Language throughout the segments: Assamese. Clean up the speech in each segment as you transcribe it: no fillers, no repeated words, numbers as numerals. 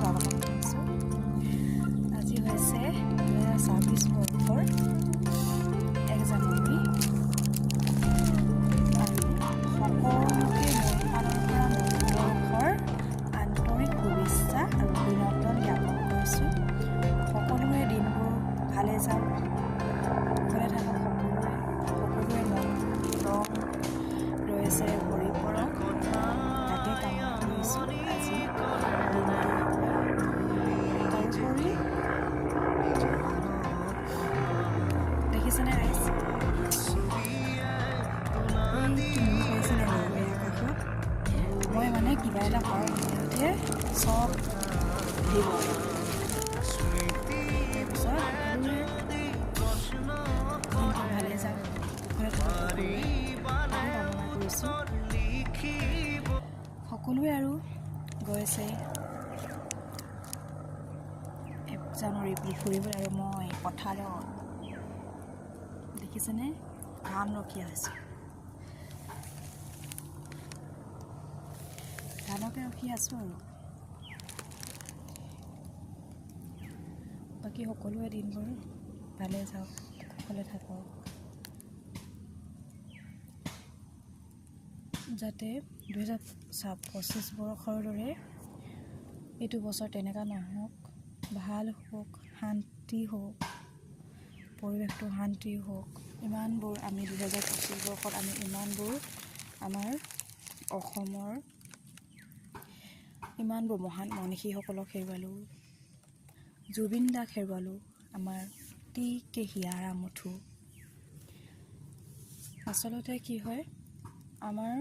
স্বাগতম কৰিছোঁ। আজি হৈছে 2026 বৰ্ষৰ 1 জানুৱাৰী আৰু সকলোকে মোৰ ফালৰ পৰা নৱবৰ্ষৰ আন্তৰিক শুভেচ্ছা আৰু অভিনন্দন জ্ঞাপন কৰিছোঁ। সকলোৰে দিনবোৰ ভালে যাওক, ভালে থাকক, সকলোৰে মন ৰং ৰয়েছেৰে ভৰি পৰক, তাকে কামনা কৰিছোঁ আজি তাৰোপৰি দেখিছেনে ৰাইজ, পাইছেনে নলবাৰী আকাশত মই মানে কিবা এটা কৰাৰ সময়তে চব দিব ভালে যাওক, কামনা কৰিছোঁ। সকলোৱে আৰু গৈছে 1 জানুৱাৰী বুলি ফুৰিবলৈ, আৰু মই পথাৰত দেখিছেনে ধান ৰখি আছোঁ, ধানকে ৰখি আছোঁ আৰু বাকী সকলোৱে দিনবোৰ ভালে যাওক, সকলোৱে থাকক, যাতে 2025 বৰ্ষৰ দৰে এইটো বছৰ তেনেকুৱা নহওক, ভাল হওক, শান্তি হওক, পৰিৱেশটো শান্তি হওক। ইমানবোৰ আমি 2025 বৰ্ষত আমি ইমানবোৰ আমাৰ অসমৰ ইমানবোৰ মহান মনীষীসকলক হেৰুৱালোঁ, জুবিন দাক হেৰুৱালোঁ, আমাৰ টি.কে. হিয়াৰ আমঠু। আচলতে কি হয়, আমাৰ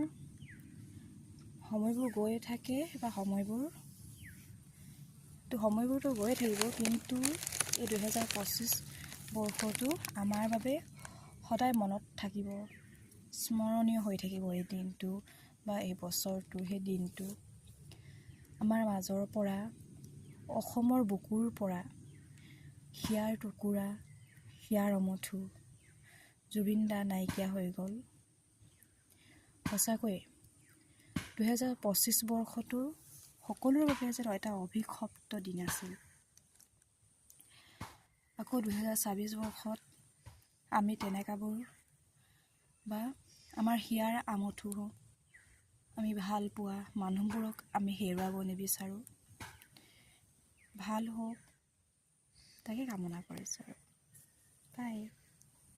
সময়বোৰ গৈয়ে থাকে বা সময়বোৰতো গৈয়ে থাকিব, কিন্তু এই 2025 বৰ্ষটো আমাৰ বাবে সদায় মনত থাকিব, স্মৰণীয় হৈ থাকিব এই দিনটো বা এই বছৰটো। সেই দিনটো আমাৰ মাজৰ পৰা, অসমৰ বুকুৰ পৰা হিয়াৰ টুকুৰা, হিয়াৰ আমঠু জুবিন দা নাইকিয়া হৈ গ'ল। সঁচাকৈয়ে 2025 বৰ্ষটো সকলোৰে বাবে যেন এটা অভিশপ্ত দিন আছিল। আকৌ 2026 বৰ্ষত আমি তেনেকাবোৰ বা আমাৰ হিয়াৰ আমঠু, আমি ভাল পোৱা মানুহবোৰক আমি হেৰুৱাব নিবিচাৰোঁ, ভাল হওক তাকে কামনা কৰিছোঁ আৰু বাই।